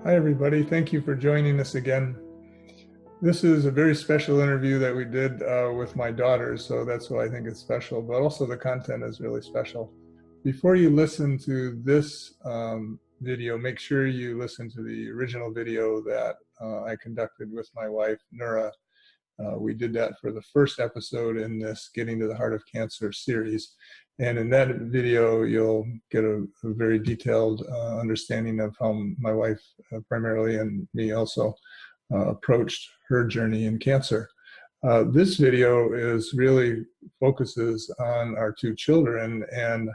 Hi, everybody. Thank you for joining us again. This is a very special interview that we did with my daughters, so that's why I think it's special, but also the content is really special. Before you listen to this video, make sure you listen to the original video that I conducted with my wife, Nura. We did that for the first episode in this Getting to the Heart of Cancer series. And in that video, you'll get a very detailed understanding of how my wife primarily and me also approached her journey in cancer. This video is really focuses on our two children and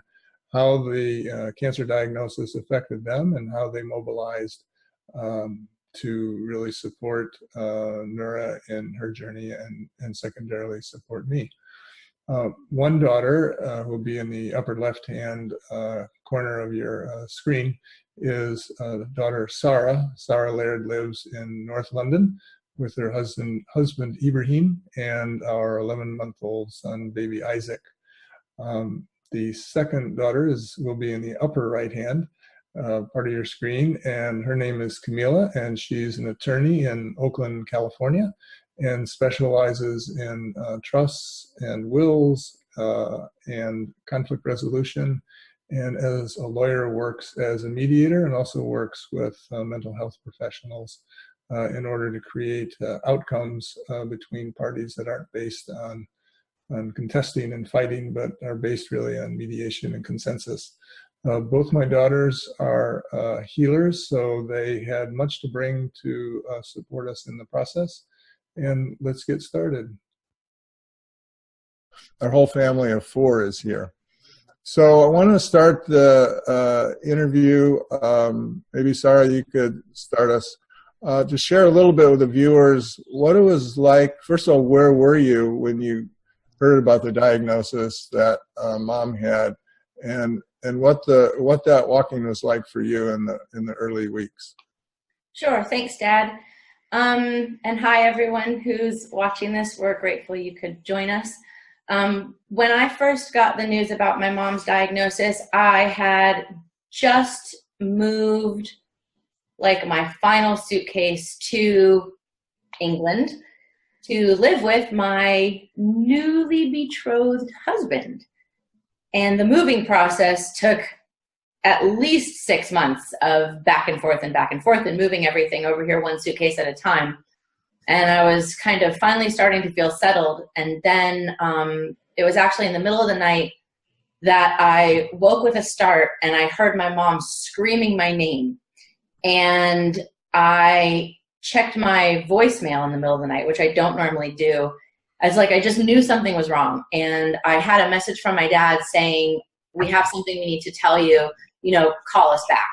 how the cancer diagnosis affected them and how they mobilized to really support Nura in her journey and secondarily support me. One daughter, who will be in the upper left-hand corner of your screen, is daughter Sarah. Sarah Laird lives in North London with her husband Ibrahim and our 11-month-old son, baby Isaac. The second daughter will be in the upper right-hand part of your screen, and her name is Camila, and she's an attorney in Oakland, California, and specializes in trusts and wills and conflict resolution, and as a lawyer works as a mediator and also works with mental health professionals in order to create outcomes between parties that aren't based on contesting and fighting, but are based really on mediation and consensus. Both my daughters are healers, so they had much to bring to support us in the process. And let's get started. Our whole family of 4 is here. So I want to start the interview. Maybe Sarah, you could start us. Just share a little bit with the viewers what it was like. First of all, where were you when you heard about the diagnosis that Mom had, and what that walking was like for you in the early weeks? Sure. Thanks, Dad. And hi, everyone who's watching this. We're grateful you could join us. When I first got the news about my mom's diagnosis, I had just moved like my final suitcase to England to live with my newly betrothed husband. And the moving process took at least 6 months of back and forth and moving everything over here one suitcase at a time. And I was kind of finally starting to feel settled. And then it was actually in the middle of the night that I woke with a start and I heard my mom screaming my name. And I checked my voicemail in the middle of the night, which I don't normally do. I just knew something was wrong. And I had a message from my dad saying, "We have something we need to tell you, call us back."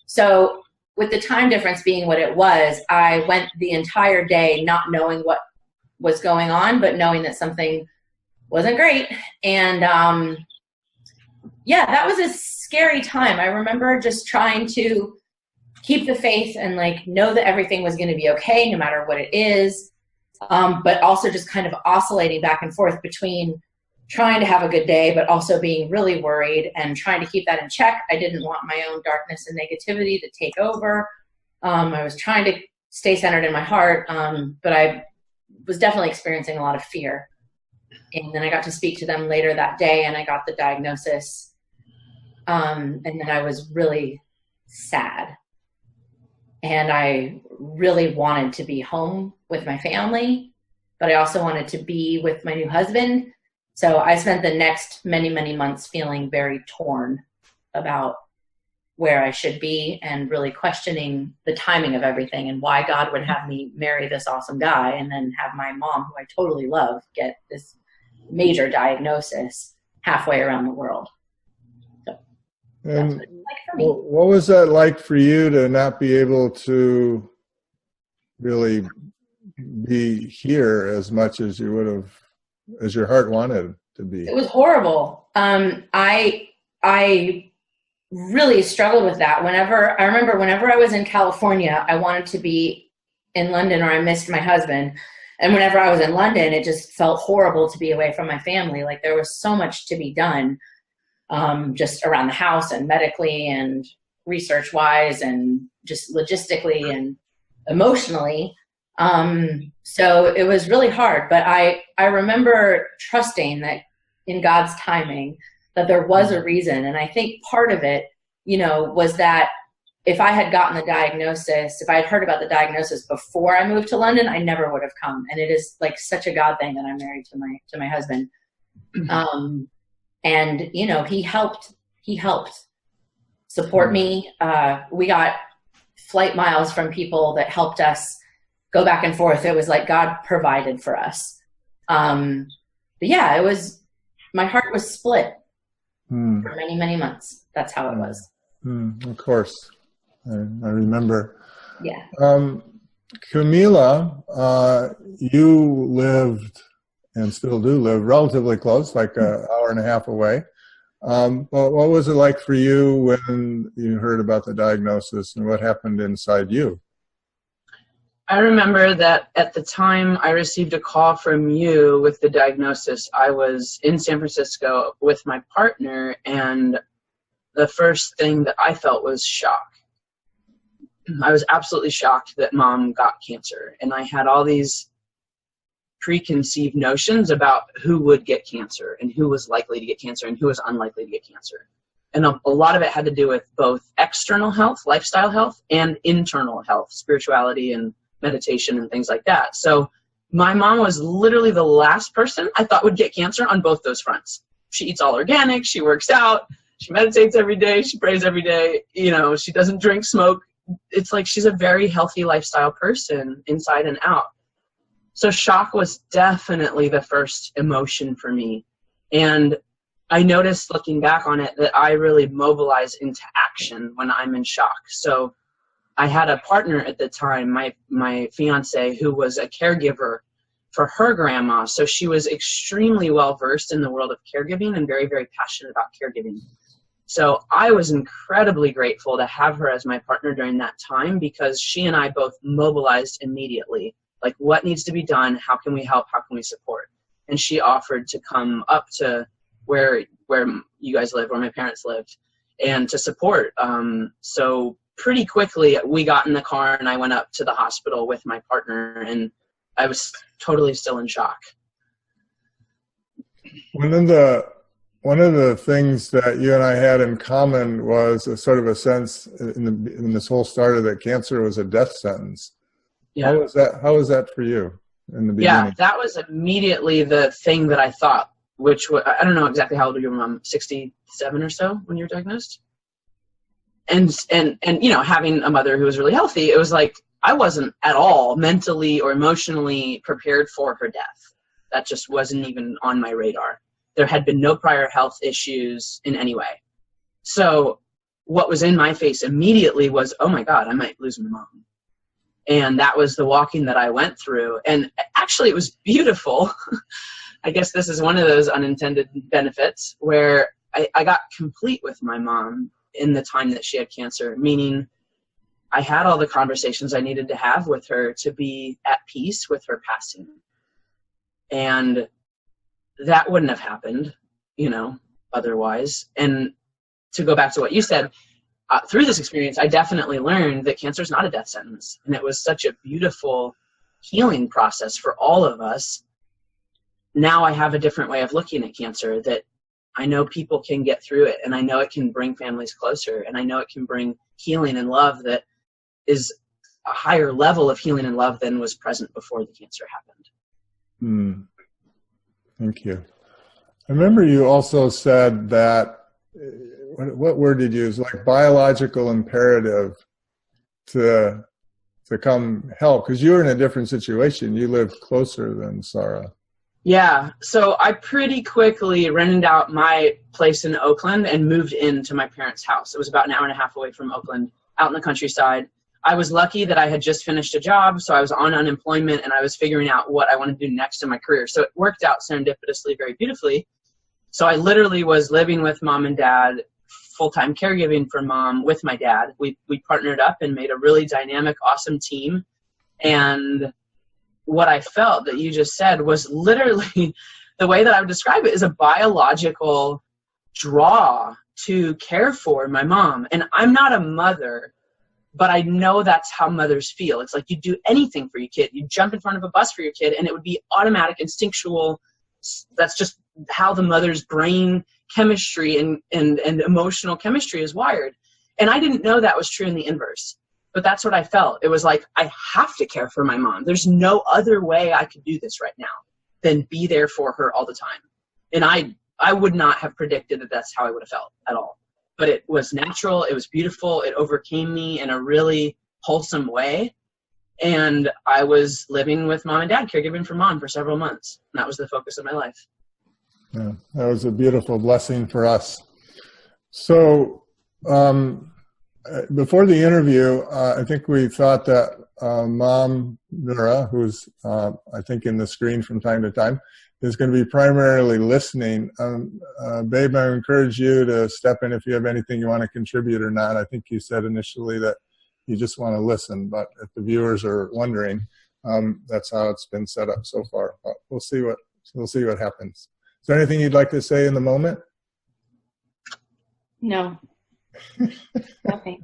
So with the time difference being what it was, I went the entire day not knowing what was going on, but knowing that something wasn't great. And yeah, that was a scary time. I remember just trying to keep the faith and know that everything was going to be okay no matter what it is. But also just kind of oscillating back and forth between trying to have a good day, but also being really worried and trying to keep that in check. I didn't want my own darkness and negativity to take over. I was trying to stay centered in my heart, but I was definitely experiencing a lot of fear. And then I got to speak to them later that day, and I got the diagnosis. And then I was really sad. And I really wanted to be home with my family, but I also wanted to be with my new husband. So I spent the next many, many months feeling very torn about where I should be and really questioning the timing of everything and why God would have me marry this awesome guy and then have my mom, who I totally love, get this major diagnosis halfway around the world. And what was that like for you to not be able to really be here as much as you would have, as your heart wanted to be? It was horrible. I really struggled with that. I remember whenever I was in California, I wanted to be in London, or I missed my husband. And whenever I was in London, it just felt horrible to be away from my family. There was so much to be done. Just around the house and medically and research-wise and just logistically and emotionally. So it was really hard, but I remember trusting that in God's timing, that there was a reason. And I think part of it, was that if I had gotten the diagnosis, if I had heard about the diagnosis before I moved to London, I never would have come. And it is like such a God thing that I'm married to my husband. And he helped support me. We got flight miles from people that helped us go back and forth. It was like God provided for us. But yeah, my heart was split for many, many months. That's how it was. Of course. I remember. Yeah. Camila, you lived and still do live relatively close, like an hour and a half away. What was it like for you when you heard about the diagnosis, and what happened inside you? I remember that at the time I received a call from you with the diagnosis, I was in San Francisco with my partner, and the first thing that I felt was shock. I was absolutely shocked that Mom got cancer, and I had all these preconceived notions about who would get cancer and who was likely to get cancer and who was unlikely to get cancer. And a lot of it had to do with both external health, lifestyle health, and internal health, spirituality and meditation and things like that. So my mom was literally the last person I thought would get cancer on both those fronts. She eats all organic, she works out, she meditates every day, she prays every day, she doesn't drink, smoke. It's like she's a very healthy lifestyle person inside and out. So shock was definitely the first emotion for me. And I noticed looking back on it that I really mobilize into action when I'm in shock. So I had a partner at the time, my fiance, who was a caregiver for her grandma. So she was extremely well versed in the world of caregiving and very, very passionate about caregiving. So I was incredibly grateful to have her as my partner during that time, because she and I both mobilized immediately. Like, what needs to be done? How can we help? How can we support? And she offered to come up to where you guys live, where my parents lived, and to support. So pretty quickly we got in the car and I went up to the hospital with my partner, and I was totally still in shock. One of the things that you and I had in common was a sort of a sense in this whole story that cancer was a death sentence. Yeah. How was that for you in the beginning? Yeah, that was immediately the thing that I thought, which was, I don't know exactly how old your mom, 67 or so when you were diagnosed? And having a mother who was really healthy, it was like I wasn't at all mentally or emotionally prepared for her death. That just wasn't even on my radar. There had been no prior health issues in any way. So what was in my face immediately was, oh my God, I might lose my mom. And that was the walking that I went through. And actually it was beautiful. I guess this is one of those unintended benefits where I got complete with my mom in the time that she had cancer, meaning I had all the conversations I needed to have with her to be at peace with her passing. And that wouldn't have happened, otherwise. And to go back to what you said, through this experience, I definitely learned that cancer is not a death sentence. And it was such a beautiful healing process for all of us. Now I have a different way of looking at cancer, that I know people can get through it, and I know it can bring families closer, and I know it can bring healing and love that is a higher level of healing and love than was present before the cancer happened. Thank you. I remember you also said that, what word did you use? Like biological imperative to come help, because you were in a different situation. You lived closer than Sarah. Yeah. So I pretty quickly rented out my place in Oakland and moved into my parents' house. It was about an hour and a half away from Oakland, out in the countryside. I was lucky that I had just finished a job, so I was on unemployment, and I was figuring out what I wanted to do next in my career. So it worked out serendipitously very beautifully. So I literally was living with mom and dad, full-time caregiving for mom with my dad. We partnered up and made a really dynamic, awesome team. And what I felt that you just said was literally the way that I would describe it is a biological draw to care for my mom. And I'm not a mother, but I know that's how mothers feel. It's like you do anything for your kid. You jump in front of a bus for your kid, and it would be automatic, instinctual. That's just how the mother's brain chemistry and emotional chemistry is wired. And I didn't know that was true in the inverse, but that's what I felt. It was like, I have to care for my mom. There's no other way I could do this right now than be there for her all the time. And I would not have predicted that that's how I would have felt at all. But it was natural. It was beautiful. It overcame me in a really wholesome way. And I was living with mom and dad, caregiving for mom for several months. And that was the focus of my life. Yeah, that was a beautiful blessing for us. So before the interview, I think we thought that Mom Nura, who's I think in the screen from time to time, is going to be primarily listening. Babe, I encourage you to step in if you have anything you want to contribute or not. I think you said initially that you just want to listen, but if the viewers are wondering, that's how it's been set up so far. But we'll see what happens. Is there anything you'd like to say in the moment? No. Nothing.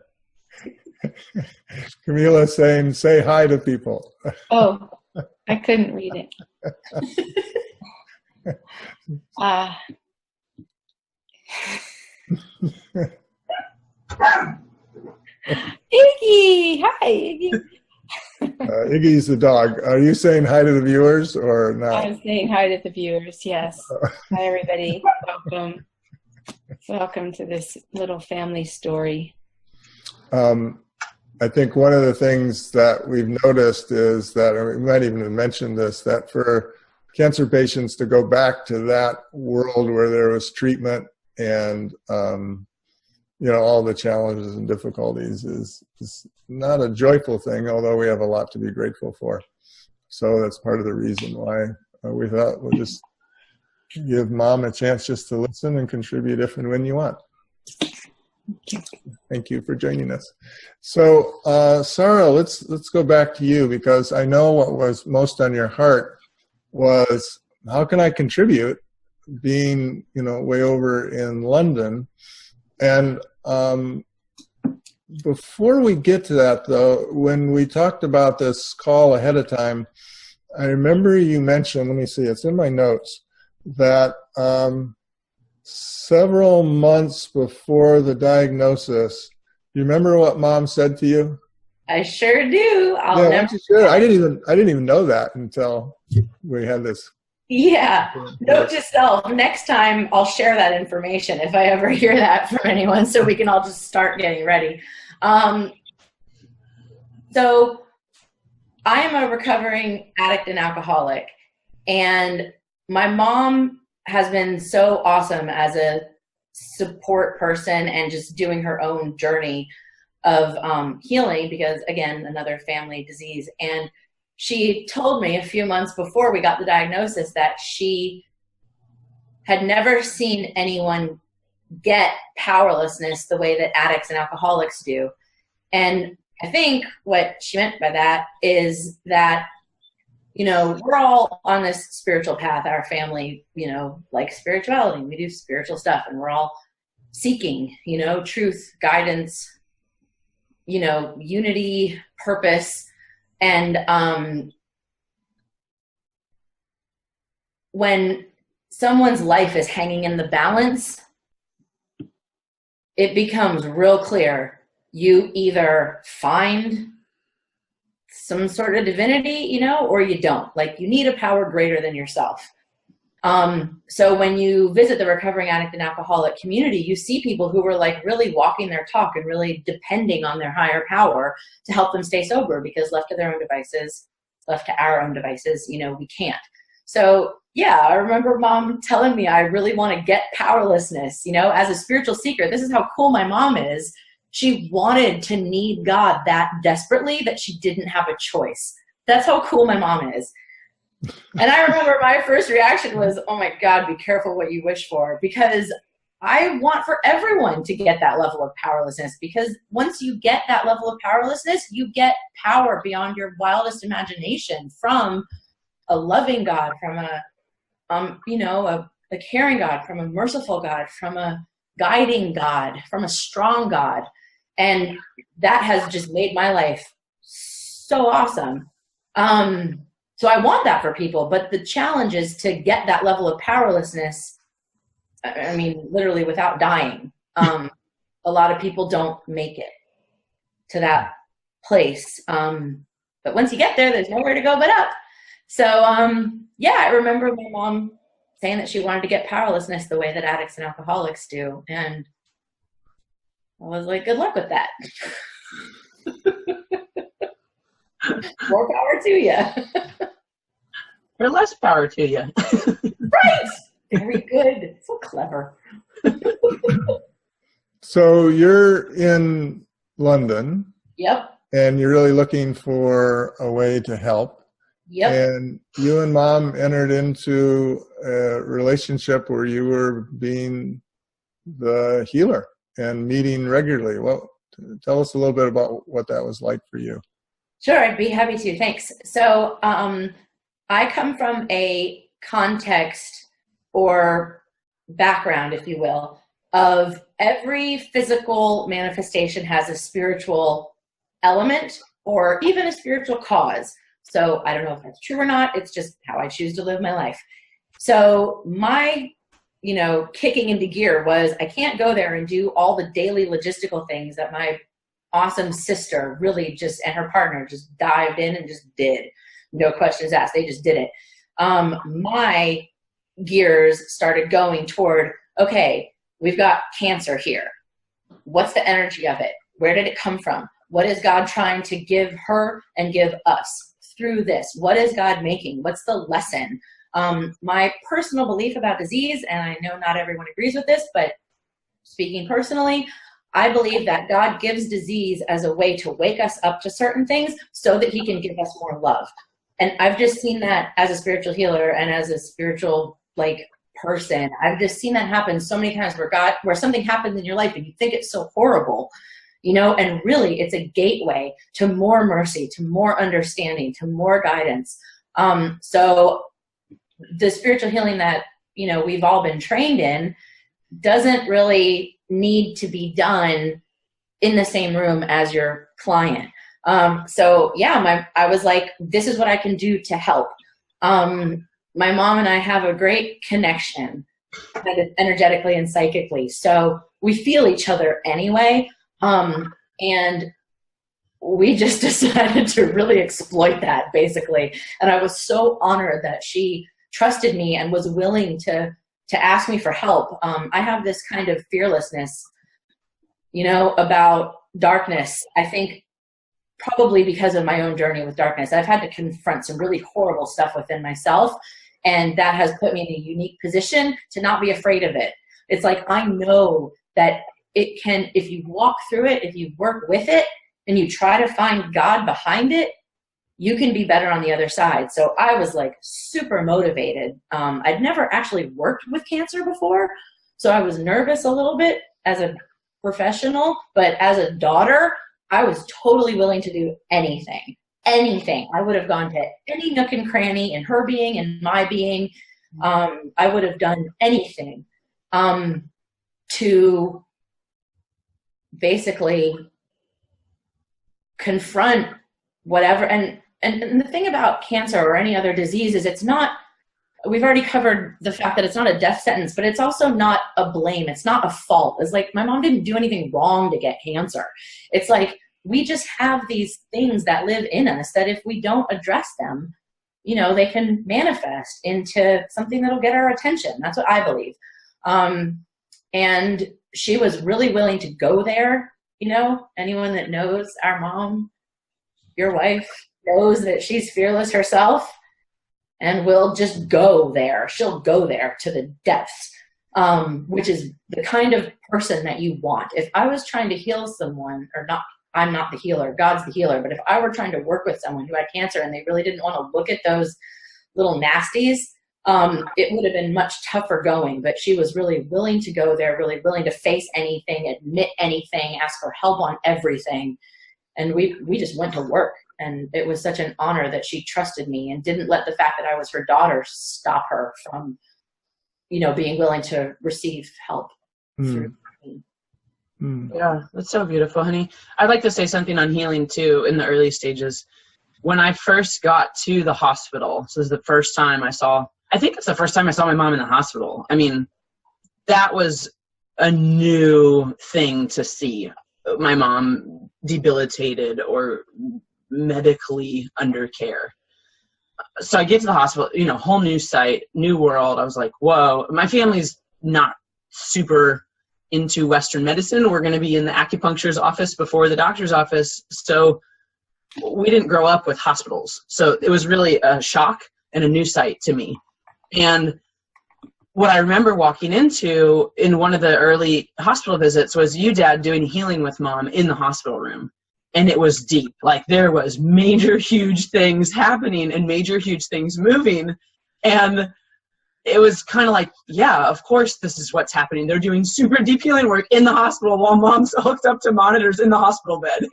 Camila's saying, say hi to people. Oh, I couldn't read it. Iggy! Hi, Iggy. Iggy's the dog. Are you saying hi to the viewers or not? I'm saying hi to the viewers, yes. Hi, everybody. Welcome. Welcome to this little family story. I think one of the things that we've noticed is that, or we might even have mentioned this, that for cancer patients to go back to that world where there was treatment and all the challenges and difficulties is not a joyful thing, although we have a lot to be grateful for. So that's part of the reason why we thought we'll just give Mom a chance just to listen and contribute if and when you want. Thank you for joining us. So, Sarah, let's go back to you, because I know what was most on your heart was, how can I contribute, being way over in London? And before we get to that, though, when we talked about this call ahead of time, I remember you mentioned, let me see, it's in my notes, that several months before the diagnosis, do you remember what Mom said to you? I sure do. Why don't you share? I didn't even know that until we had this. Yeah. Note to self, next time I'll share that information if I ever hear that from anyone, so we can all just start getting ready. So I am a recovering addict and alcoholic, and my mom has been so awesome as a support person and just doing her own journey of healing, because, again, another family disease. And she told me a few months before we got the diagnosis that she had never seen anyone get powerlessness the way that addicts and alcoholics do. And I think what she meant by that is that, we're all on this spiritual path. Our family, like spirituality, we do spiritual stuff, and we're all seeking, truth, guidance, unity, purpose. And when someone's life is hanging in the balance, it becomes real clear. You either find some sort of divinity, or you don't. Like, you need a power greater than yourself. So when you visit the recovering addict and alcoholic community, you see people who are like really walking their talk and really depending on their higher power to help them stay sober, because left to their own devices, left to our own devices, we can't. So yeah, I remember Mom telling me, I really want to get powerlessness, as a spiritual seeker. This is how cool my mom is. She wanted to need God that desperately that she didn't have a choice. That's how cool my mom is. And I remember my first reaction was, oh my God, be careful what you wish for, because I want for everyone to get that level of powerlessness, because once you get that level of powerlessness, you get power beyond your wildest imagination from a loving God, from a caring God, from a merciful God, from a guiding God, from a strong God. And that has just made my life so awesome. So I want that for people, but the challenge is to get that level of powerlessness. I mean, literally without dying. A lot of people don't make it to that place. But once you get there, there's nowhere to go but up. So, yeah, I remember my mom saying that she wanted to get powerlessness the way that addicts and alcoholics do. And I was like, good luck with that. More power to you. Or less power to you. Right. Very good. So clever. So you're in London. Yep. And you're really looking for a way to help. Yep. And you and Mom entered into a relationship where you were being the healer and meeting regularly. Well, tell us a little bit about what that was like for you. Sure, I'd be happy to. Thanks. So I come from a context or background, if you will, of every physical manifestation has a spiritual element or even a spiritual cause. So I don't know if that's true or not. It's just how I choose to live my life. So my, kicking into gear was I can't go there and do all the daily logistical things that my awesome sister really just, and her partner just dived in and just did. No questions asked. They just did it. My gears started going toward, okay, we've got cancer here. What's the energy of it? Where did it come from? What is God trying to give her and give us through this? What is God making? What's the lesson? My personal belief about disease, and I know not everyone agrees with this, but speaking personally, I believe that God gives disease as a way to wake us up to certain things so that he can give us more love. And I've just seen that as a spiritual healer and as a spiritual person. I've just seen that happen so many times where something happens in your life and you think it's so horrible, and really it's a gateway to more mercy, to more understanding, to more guidance. So the spiritual healing that, we've all been trained in doesn't really need to be done in the same room as your client. So yeah, I was like, this is what I can do to help. My mom and I have a great connection kind of energetically and psychically. So we feel each other anyway. And we just decided to really exploit that basically. And I was so honored that she trusted me and was willing to ask me for help. I have this kind of fearlessness, about darkness. I think probably because of my own journey with darkness, I've had to confront some really horrible stuff within myself. And that has put me in a unique position to not be afraid of it. It's like, I know that it can, if you walk through it, if you work with it and you try to find God behind it, you can be better on the other side. So I was super motivated. I'd never actually worked with cancer before. So I was nervous a little bit as a professional, but as a daughter, I was totally willing to do anything. I would have gone to any nook and cranny in her being and my being. I would have done anything to basically confront whatever. And the thing about cancer or any other disease is it's not, we've already covered the fact that it's not a death sentence, but it's also not a blame. It's not a fault. It's like, my mom didn't do anything wrong to get cancer. It's like, we just have these things that live in us that if we don't address them, they can manifest into something that'll get our attention. That's what I believe. And she was really willing to go there. Anyone that knows our mom, your wife, knows that she's fearless herself and will just go there. She'll go there to the depths, which is the kind of person that you want. If I was trying to heal someone, or not, I'm not the healer, God's the healer, but if I were trying to work with someone who had cancer and they really didn't want to look at those little nasties, it would have been much tougher going. But she was really willing to go there, really willing to face anything, admit anything, ask for help on everything. And we just went to work. And it was such an honor that she trusted me and didn't let the fact that I was her daughter stop her from, being willing to receive help through me. Yeah, that's so beautiful, honey. I'd like to say something on healing too in the early stages. When I first got to the hospital, so this is the first time I think it's the first time I saw my mom in the hospital. I mean, that was a new thing to see. My mom debilitated or medically under care. So I get to the hospital, whole new site, new world. I was like, whoa. My family's not super into Western medicine. We're going to be in the acupuncturist office before the doctor's office. So we didn't grow up with hospitals. So it was really a shock and a new sight to me. And what I remember walking into in one of the early hospital visits was you, Dad, doing healing with Mom in the hospital room. And it was deep. Like there was major, huge things happening and major, huge things moving. And it was kind of like, yeah, of course this is what's happening. They're doing super deep healing work in the hospital while Mom's hooked up to monitors in the hospital bed,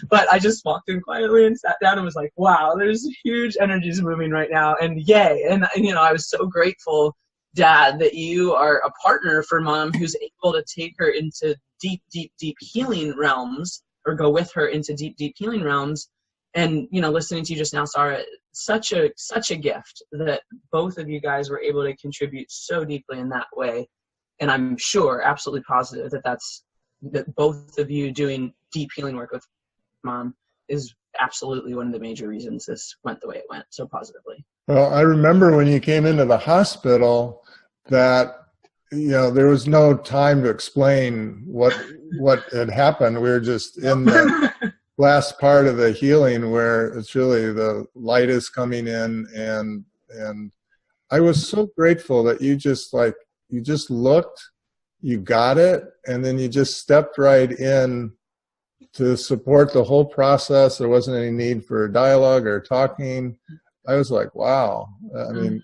But I just walked in quietly and sat down and was like, wow, there's huge energies moving right now. And yay. And I was so grateful, Dad, that you are a partner for Mom who's able to take her into deep, deep, deep healing realms, or go with her into deep, deep healing realms. And, listening to you just now, Sarah, such a gift that both of you guys were able to contribute so deeply in that way. And I'm sure, absolutely positive that both of you doing deep healing work with Mom is absolutely one of the major reasons this went the way it went so positively. Well, I remember when you came into the hospital that, there was no time to explain what had happened. We were just in the last part of the healing where it's really the light is coming in. And I was so grateful that you just looked, you got it, and then you just stepped right in to support the whole process. There wasn't any need for dialogue or talking. I was like, wow. I mean,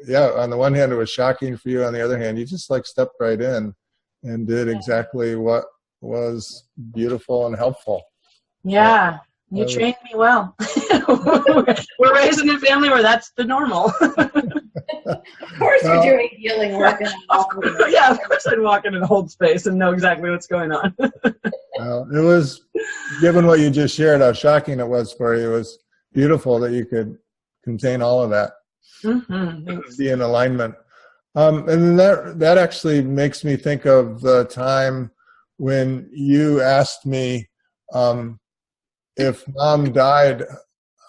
yeah, on the one hand, it was shocking for you. On the other hand, you just stepped right in and did exactly what was beautiful and helpful. Yeah, you trained me well. We're raised in a family where that's the normal. Of course you're doing healing work. Of course I'd walk in and hold space and know exactly what's going on. Well, it was, given what you just shared, how shocking it was for you, it was beautiful that you could contain all of that. Be in alignment. And then that actually makes me think of the time when you asked me, if Mom died,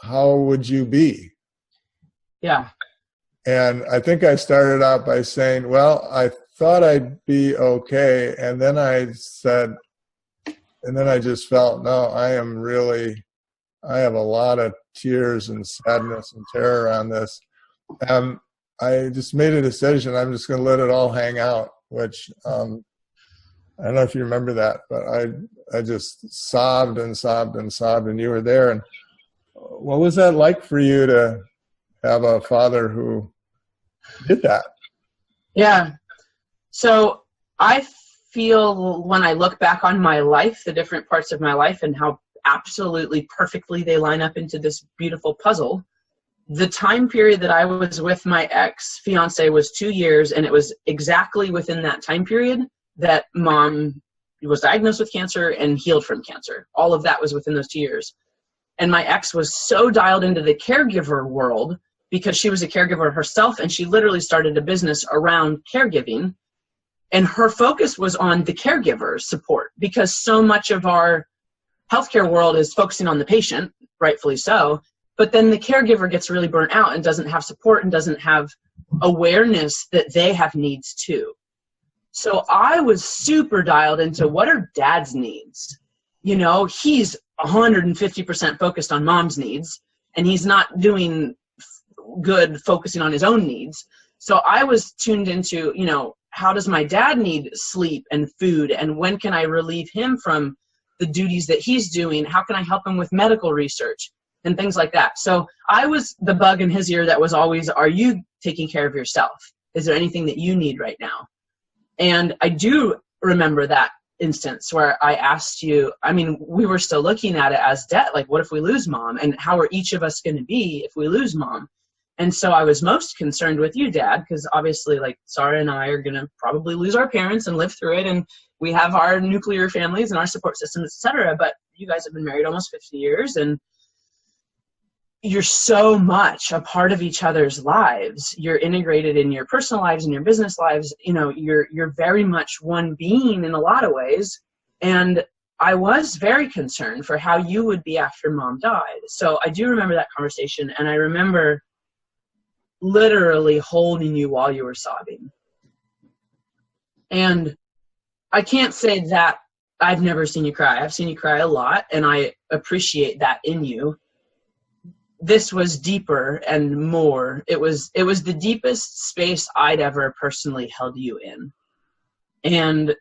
how would you be? Yeah. And I think I started out by saying, well, I thought I'd be okay. And then I just felt, no, I have a lot of tears and sadness and terror on this. I just made a decision. I'm just going to let it all hang out, which I don't know if you remember that, but I just sobbed and sobbed and sobbed, and you were there. And what was that like for you to have a father who did that? Yeah. So I feel when I look back on my life, the different parts of my life and how absolutely perfectly they line up into this beautiful puzzle. The time period that I was with my ex-fiance was 2 years, and it was exactly within that time period that Mom was diagnosed with cancer and healed from cancer. All of that was within those 2 years. And my ex was so dialed into the caregiver world because she was a caregiver herself, and she literally started a business around caregiving. And her focus was on the caregiver support because so much of our healthcare world is focusing on the patient, rightfully so. But then the caregiver gets really burnt out and doesn't have support and doesn't have awareness that they have needs too. So I was super dialed into what are Dad's needs. He's 150% focused on Mom's needs, and he's not doing good focusing on his own needs. So I was tuned into, how does my dad need sleep and food, and when can I relieve him from the duties that he's doing? How can I help him with medical research and things like that? So I was the bug in his ear that was always, are you taking care of yourself? Is there anything that you need right now? And I do remember that instance where I asked you, we were still looking at it as debt. Like, what if we lose Mom? And how are each of us going to be if we lose Mom? And so I was most concerned with you, Dad, because obviously, like, Sarah and I are going to probably lose our parents and live through it. And we have our nuclear families and our support systems, et cetera. But you guys have been married almost 50 years, and you're so much a part of each other's lives. You're integrated in your personal lives and your business lives. You know, you're very much one being in a lot of ways. And I was very concerned for how you would be after Mom died. So I do remember that conversation, and I remember literally holding you while you were sobbing. And I can't say that I've never seen you cry. I've seen you cry a lot, and I appreciate that in you. This was deeper and more. It was the deepest space I'd ever personally held you in. And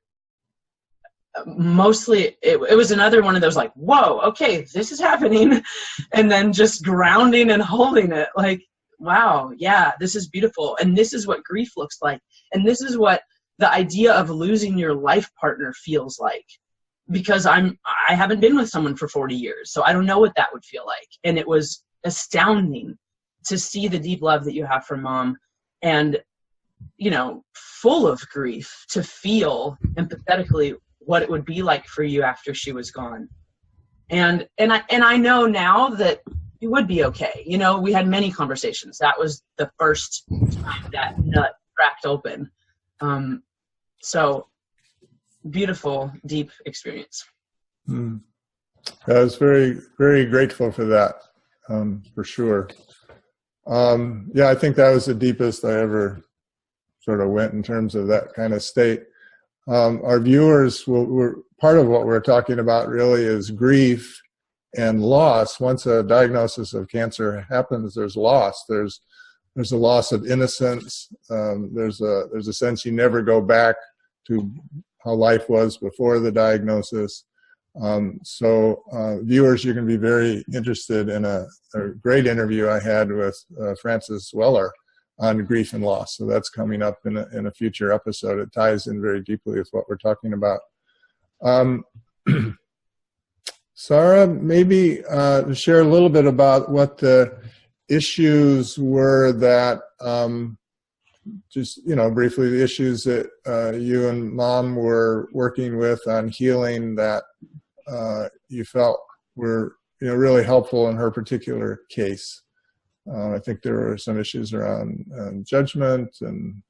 mostly it was another one of those, like, whoa, okay, this is happening. And then just grounding and holding it, like, wow, yeah, this is beautiful. And this is what grief looks like. And this is what the idea of losing your life partner feels like. Because I haven't been with someone for 40 years, so I don't know what that would feel like. And it was astounding to see the deep love that you have for Mom, and, you know, full of grief, to feel empathetically what it would be like for you after she was gone. And I know now that it would be okay. You know, we had many conversations. That was the first time that nut cracked open. So beautiful, deep experience. I was very, very grateful for that, for sure. Yeah, I think that was the deepest I ever sort of went in terms of that kind of state. Our viewers part of what we're talking about really is grief and loss. Once a diagnosis of cancer happens, there's loss. There's a loss of innocence. There's a sense you never go back to how life was before the diagnosis. So viewers, you can be very interested in a great interview I had with Frances Weller on grief and loss. So that's coming up in a future episode. It ties in very deeply with what we're talking about. Sarah, maybe share a little bit about what the issues were that, just, you know, briefly, the issues that you and Mom were working with on healing that you felt were, you know, really helpful in her particular case. I think there were some issues around judgment and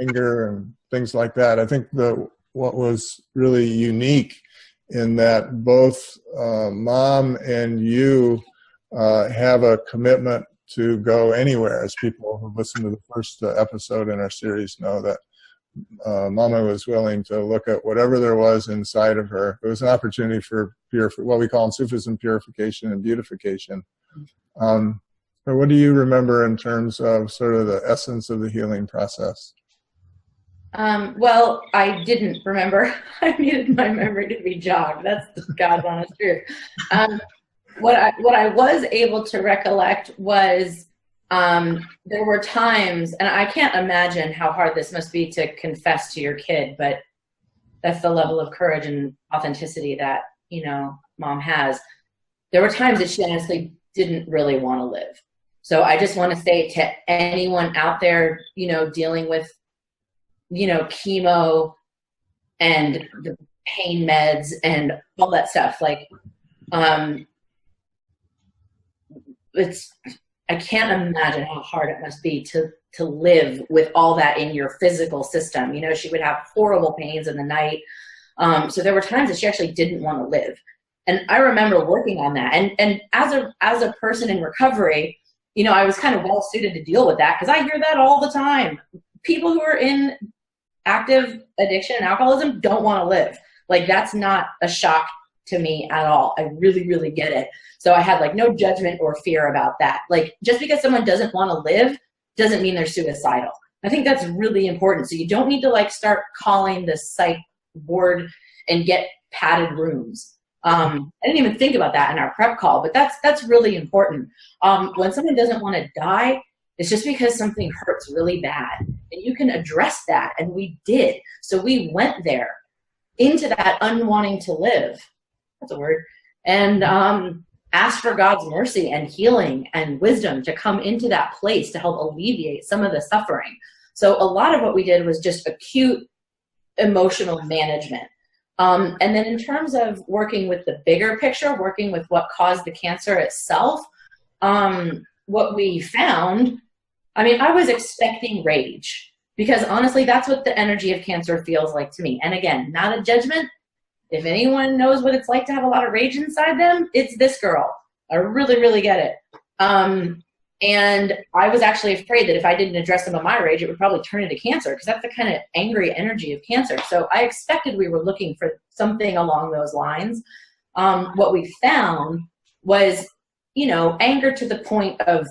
anger and things like that. I think what was really unique in that both Mom and you have a commitment to go anywhere. As people who listened to the first episode in our series know, that Mama was willing to look at whatever there was inside of her. It was an opportunity for what we call in Sufism purification and beautification. What do you remember in terms of sort of the essence of the healing process? Well, I didn't remember. I needed my memory to be jogged. That's God's honest truth. What I was able to recollect was there were times, and I can't imagine how hard this must be to confess to your kid, but that's the level of courage and authenticity that, you know, Mom has. There were times that she honestly didn't really want to live. So I just want to say to anyone out there, you know, dealing with, you know, chemo and the pain meds and all that stuff, like, I can't imagine how hard it must be to live with all that in your physical system. You know, she would have horrible pains in the night. So there were times that she actually didn't want to live. And I remember working on that. And as a person in recovery, you know, I was kind of well suited to deal with that, because I hear that all the time. People who are in active addiction and alcoholism don't want to live. Like, that's not a shock to me at all. I really, really get it. So I had like no judgment or fear about that. Like, just because someone doesn't want to live doesn't mean they're suicidal. I think that's really important. So you don't need to like start calling the psych ward and get padded rooms. I didn't even think about that in our prep call, but that's really important. When someone doesn't want to die, it's just because something hurts really bad, and you can address that. And we did. So we went there into that unwanting to live. That's a word. And ask for God's mercy and healing and wisdom to come into that place to help alleviate some of the suffering. So a lot of what we did was just acute emotional management. And then in terms of working with the bigger picture, working with what caused the cancer itself, what we found, I mean, I was expecting rage, because honestly, that's what the energy of cancer feels like to me. And again, not a judgment. If anyone knows what it's like to have a lot of rage inside them, it's this girl. I really, really get it. And I was actually afraid that if I didn't address some of my rage, it would probably turn into cancer, because that's the kind of angry energy of cancer. So I expected we were looking for something along those lines. What we found was, anger to the point of,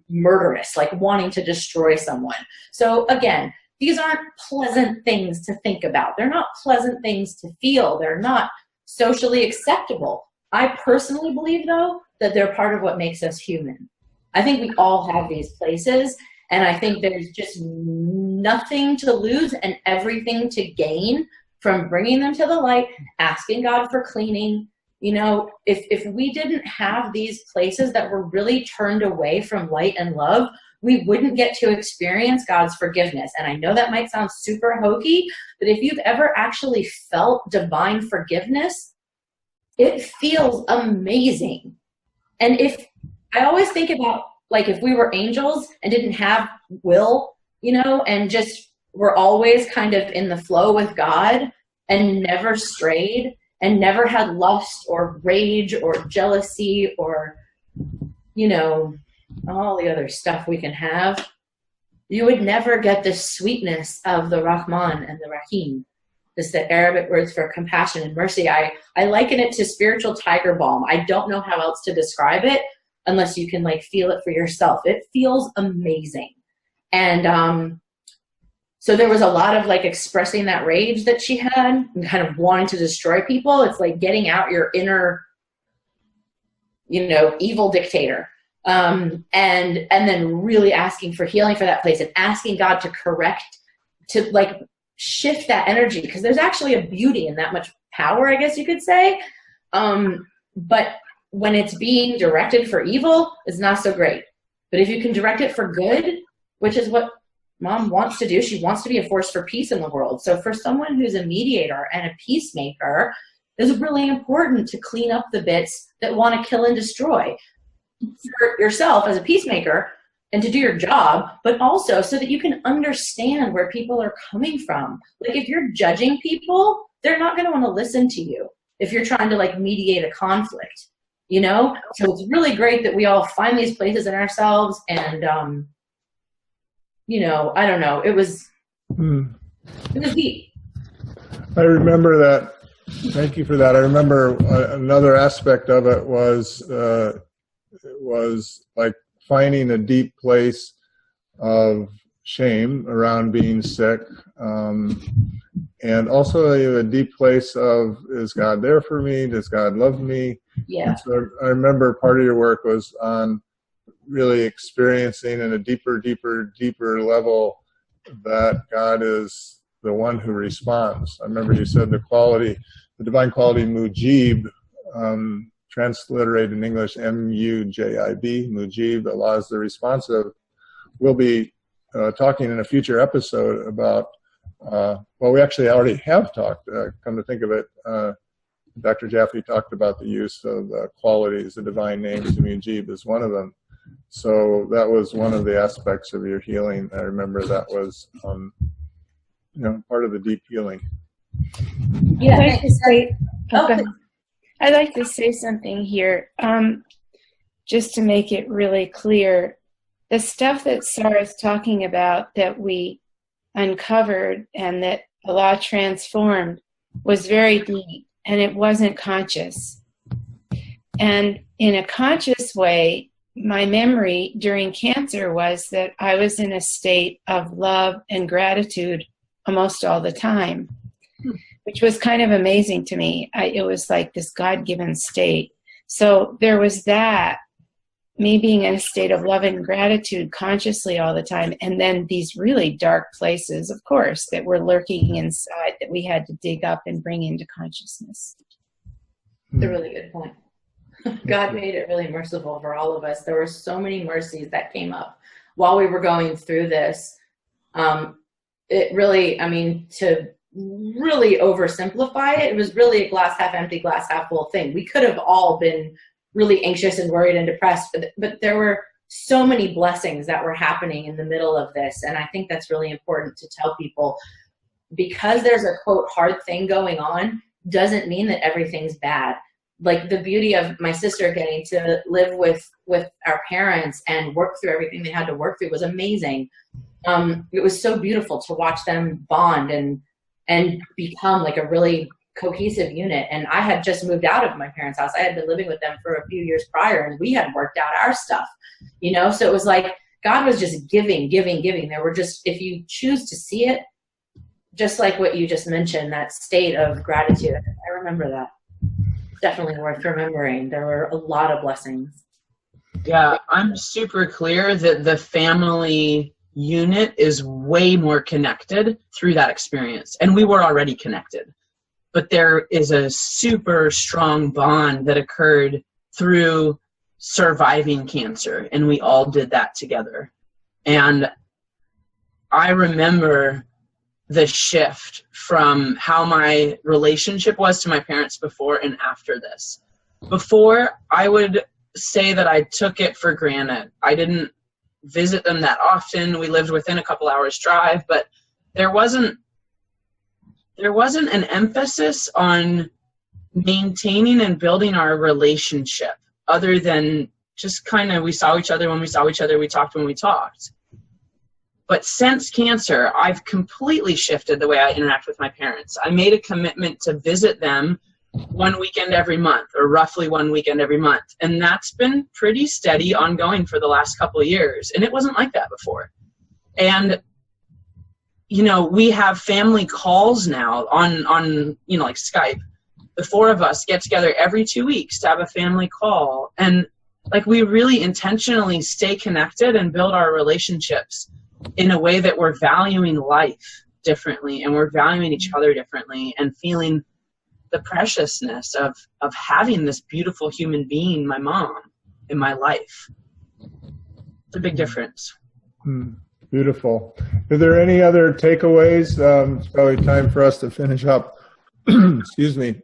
murderous, like wanting to destroy someone. So again, these aren't pleasant things to think about. They're not pleasant things to feel. They're not socially acceptable. I personally believe, though, that they're part of what makes us human. I think we all have these places, and I think there's just nothing to lose and everything to gain from bringing them to the light, asking God for cleaning. If we didn't have these places that were really turned away from light and love, we wouldn't get to experience God's forgiveness. And I know that might sound super hokey, but if you've ever actually felt divine forgiveness, it feels amazing. And I always think about, like, if we were angels and didn't have will, and just were always kind of in the flow with God and never strayed and never had lust or rage or jealousy or, all the other stuff we can have, you would never get the sweetness of the Rahman and the Rahim. This is the Arabic words for compassion and mercy. I liken it to spiritual tiger balm. I don't know how else to describe it unless you can feel it for yourself. It feels amazing. And so there was a lot of expressing that rage that she had and kind of wanting to destroy people. It's like getting out your inner, evil dictator. And then really asking for healing for that place and asking God to correct, to shift that energy, because there's actually a beauty in that much power, I guess you could say. But when it's being directed for evil, it's not so great. But if you can direct it for good, which is what Mom wants to do, she wants to be a force for peace in the world. So for someone who's a mediator and a peacemaker, it's really important to clean up the bits that want to kill and destroy for yourself as a peacemaker and to do your job, but also so that you can understand where people are coming from. If you're judging people, they're not going to want to listen to you if you're trying to mediate a conflict, So it's really great that we all find these places in ourselves, and I don't know, it was deep. I remember that. Thank you for that. I remember another aspect of it was finding a deep place of shame around being sick, and also a deep place of, is God there for me? Does God love me? Yeah. And so I remember part of your work was on really experiencing in a deeper level that God is the one who responds. I remember you said the divine quality mujib, transliterated in English M-U-J-I-B, mujib, Allah is the responsive. We'll be talking in a future episode about, we actually already have talked, come to think of it, Dr. Jaffe talked about the use of qualities, the divine names, mujib is one of them. So that was one of the aspects of your healing. I remember that was, part of the deep healing. Yeah. I'd like to say something here, just to make it really clear. The stuff that Sarah's talking about that we uncovered and that Allah transformed was very deep, and it wasn't conscious. And in a conscious way, my memory during cancer was that I was in a state of love and gratitude almost all the time, which was kind of amazing to me. It was like this God-given state. So there was that, me being in a state of love and gratitude consciously all the time, and then these really dark places, of course, that were lurking inside that we had to dig up and bring into consciousness. That's a really good point. God made it really merciful for all of us. There were so many mercies that came up while we were going through this. It really, I mean, to really oversimplify it, it was really a glass half empty, glass half full thing. We could have all been really anxious and worried and depressed, but there were so many blessings that were happening in the middle of this. And I think that's really important to tell people, because there's a quote hard thing going on doesn't mean that everything's bad. Like the beauty of my sister getting to live with our parents and work through everything they had to work through was amazing. It was so beautiful to watch them bond and become like a really cohesive unit. And I had just moved out of my parents' house. I had been living with them for a few years prior, and we had worked out our stuff, you know? So it was like God was just giving. There were just, if you choose to see it, just like what you just mentioned, that state of gratitude. I remember that. Definitely worth remembering. There were a lot of blessings. Yeah, I'm super clear that the family unit is way more connected through that experience. And we were already connected. But there is a super strong bond that occurred through surviving cancer. And we all did that together. And I remember the shift from how my relationship was to my parents before and after this. Before, I would say that I took it for granted. I didn't visit them that often. We lived within a couple hours drive, but there wasn't an emphasis on maintaining and building our relationship other than just kind of, we saw each other when we saw each other, we talked when we talked. But since cancer, I've completely shifted the way I interact with my parents. I made a commitment to visit them one weekend every month, or roughly one weekend every month. And that's been pretty steady ongoing for the last couple of years. And it wasn't like that before. And, you know, we have family calls now on you know, like Skype. The four of us get together every 2 weeks to have a family call. And like, we really intentionally stay connected and build our relationships in a way that we're valuing life differently, and we're valuing each other differently, and feeling the preciousness of having this beautiful human being, my mom, in my life. It's a big difference. Beautiful. Are there any other takeaways? It's probably time for us to finish up. Excuse me.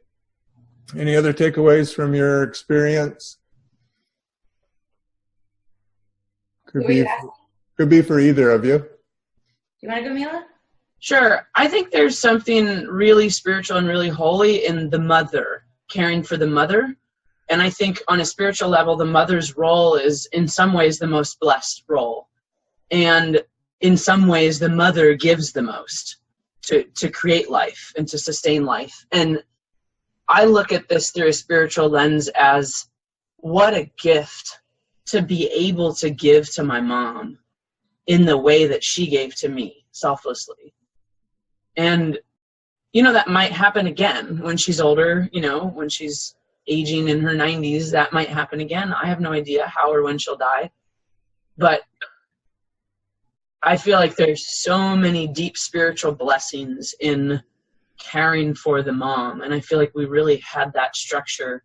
Any other takeaways from your experience? Could be for either of you. You want to go, Mila? Sure. I think there's something really spiritual and really holy in the mother, caring for the mother. And I think on a spiritual level, the mother's role is in some ways the most blessed role. And in some ways, the mother gives the most to create life and to sustain life. And I look at this through a spiritual lens as what a gift to be able to give to my mom in the way that she gave to me, selflessly. And, you know, that might happen again when she's older, you know, when she's aging in her 90s, that might happen again. I have no idea how or when she'll die. But I feel like there's so many deep spiritual blessings in caring for the mom. And I feel like we really had that structure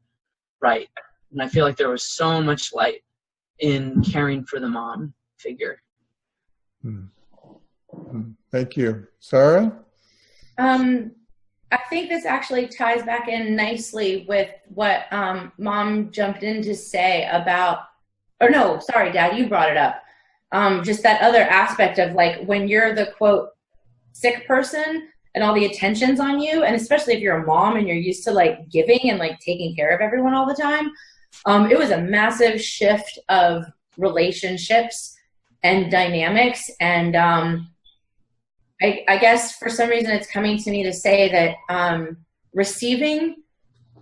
right. And I feel like there was so much light in caring for the mom figure. Thank you. Sarah? I think this actually ties back in nicely with what Mom jumped in to say about, or no, sorry, Dad, you brought it up. Just that other aspect of like when you're the quote sick person and all the attention's on you, and especially if you're a mom and you're used to like giving and like taking care of everyone all the time, it was a massive shift of relationships and dynamics. And I guess for some reason it's coming to me to say that receiving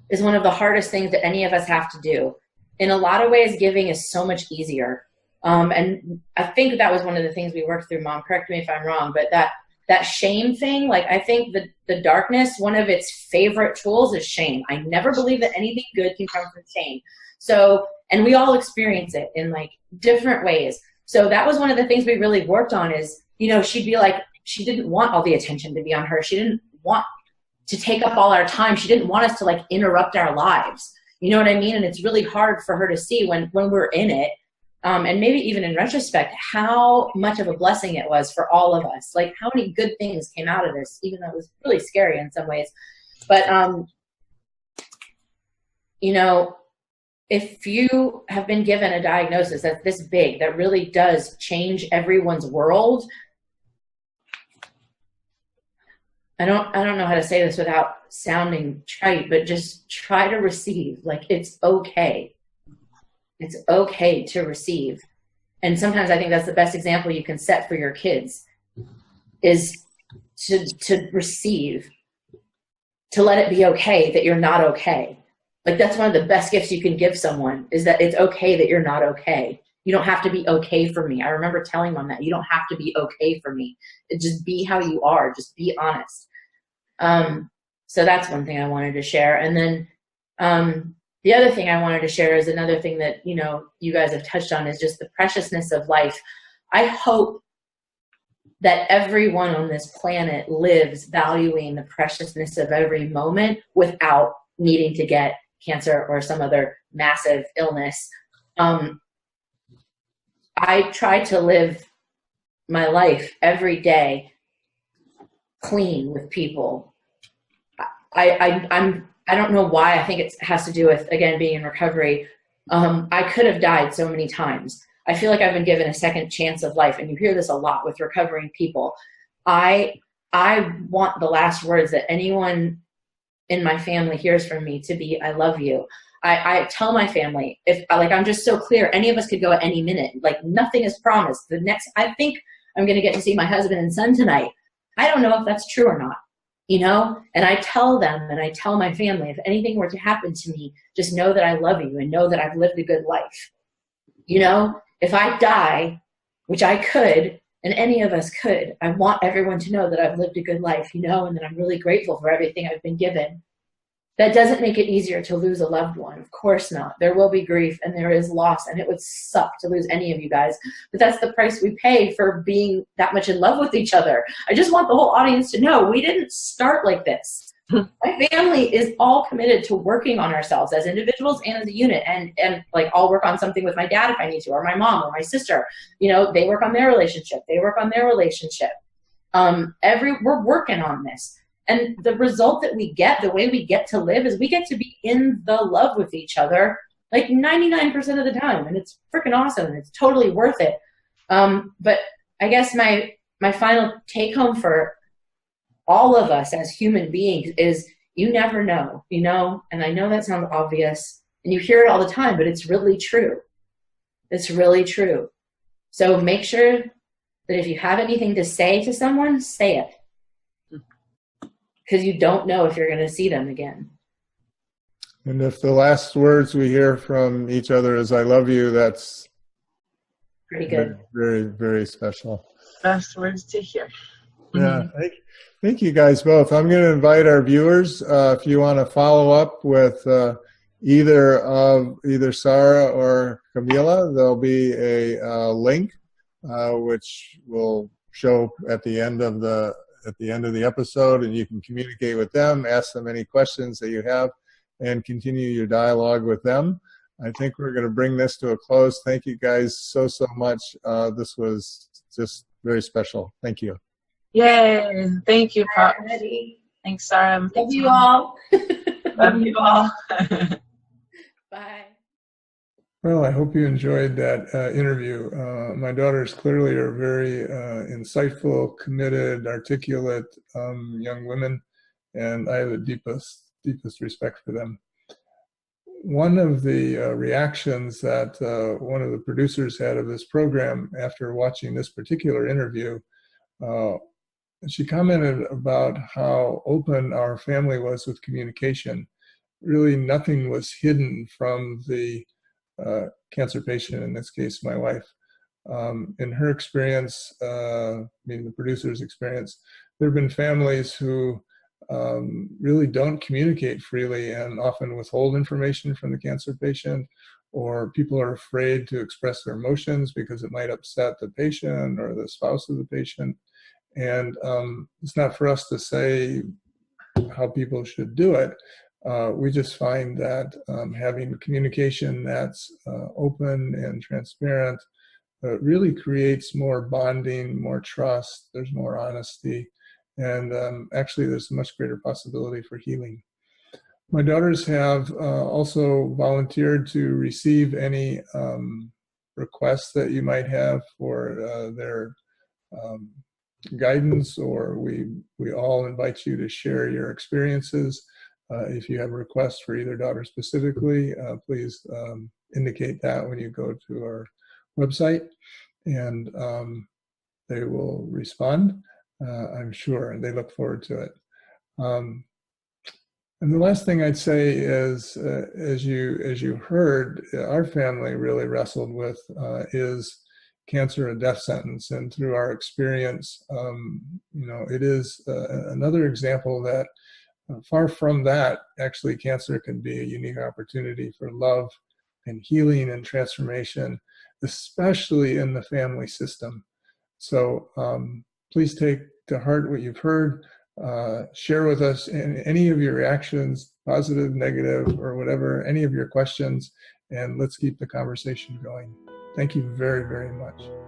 is one of the hardest things that any of us have to do. In a lot of ways, giving is so much easier. And I think that was one of the things we worked through, Mom, correct me if I'm wrong, but that shame thing, like I think the darkness, one of its favorite tools is shame. I never believe that anything good can come from shame. So, and we all experience it in like different ways. So that was one of the things we really worked on is, you know, she'd be like, she didn't want all the attention to be on her. She didn't want to take up all our time. She didn't want us to like interrupt our lives. You know what I mean? And it's really hard for her to see when we're in it. And maybe even in retrospect, how much of a blessing it was for all of us. Like how many good things came out of this, even though it was really scary in some ways. But, you know, if you have been given a diagnosis that's this big, that really does change everyone's world, I don't know how to say this without sounding trite, but just try to receive. Like, it's okay. It's okay to receive. And sometimes I think that's the best example you can set for your kids, is to receive, to let it be okay that you're not okay. Like, that's one of the best gifts you can give someone, is that it's okay that you're not okay. You don't have to be okay for me. I remember telling Mom that. You don't have to be okay for me. Just be how you are. Just be honest. So that's one thing I wanted to share. And then the other thing I wanted to share is another thing that, you know, you guys have touched on, is just the preciousness of life. I hope that everyone on this planet lives valuing the preciousness of every moment without needing to get cancer or some other massive illness. I try to live my life every day clean with people. I don't know why. I think it has to do with, again, being in recovery. I could have died so many times. I feel like I've been given a second chance of life, and you hear this a lot with recovering people. I want the last words that anyone in my family hears from me to be, I love you. I tell my family, if like, I'm just so clear, any of us could go at any minute. Like, nothing is promised. I think I'm going to get to see my husband and son tonight. I don't know if that's true or not, you know? And I tell them, and I tell my family, if anything were to happen to me, just know that I love you and know that I've lived a good life. You know, if I die, which I could, and any of us could, I want everyone to know that I've lived a good life, you know, and that I'm really grateful for everything I've been given. That doesn't make it easier to lose a loved one. Of course not. There will be grief and there is loss, and it would suck to lose any of you guys. But that's the price we pay for being that much in love with each other. I just want the whole audience to know we didn't start like this. My family is all committed to working on ourselves as individuals and as a unit. And like, I'll work on something with my dad if I need to, or my mom or my sister. You know, they work on their relationship. They work on their relationship. We're working on this. And the result that we get, the way we get to live, is we get to be in the love with each other like 99% of the time. And it's freaking awesome. And it's totally worth it. But I guess my final take home for all of us as human beings is, you never know, you know? And I know that sounds obvious and you hear it all the time, but it's really true. It's really true. So make sure that if you have anything to say to someone, say it. Because you don't know if you're going to see them again. And if the last words we hear from each other is I love you, that's pretty good. Very, very special. Best words to hear. Yeah. Thank you guys both. I'm going to invite our viewers, if you want to follow up with either Sarah or Camila, there'll be a link which will show at the end of the episode, and you can communicate with them, ask them any questions that you have, and continue your dialogue with them. I think we're going to bring this to a close. Thank you guys so much. This was just very special. Thank you. Yay. Thank you, Pop. Thanks, Sarah. Love you all. Love you all. Bye. Well, I hope you enjoyed that interview. My daughters clearly are very insightful, committed, articulate young women, and I have the deepest respect for them. One of the reactions that one of the producers had of this program after watching this particular interview, she commented about how open our family was with communication. Really, nothing was hidden from the cancer patient, in this case, my wife. In her experience, meaning the producer's experience, there have been families who really don't communicate freely and often withhold information from the cancer patient, or people are afraid to express their emotions because it might upset the patient or the spouse of the patient. And it's not for us to say how people should do it, We just find that having communication that's open and transparent really creates more bonding, more trust, there's more honesty, and actually there's a much greater possibility for healing. My daughters have also volunteered to receive any requests that you might have for their guidance, or we all invite you to share your experiences. If you have requests for either daughter specifically, please indicate that when you go to our website, and they will respond, I'm sure, and they look forward to it. And the last thing I'd say is, as you heard, our family really wrestled with is cancer a death sentence, and through our experience, it is another example that far from that, actually, cancer can be a unique opportunity for love and healing and transformation, especially in the family system. So please take to heart what you've heard. Share with us any of your reactions, positive, negative, or whatever, any of your questions, and let's keep the conversation going. Thank you very, very much.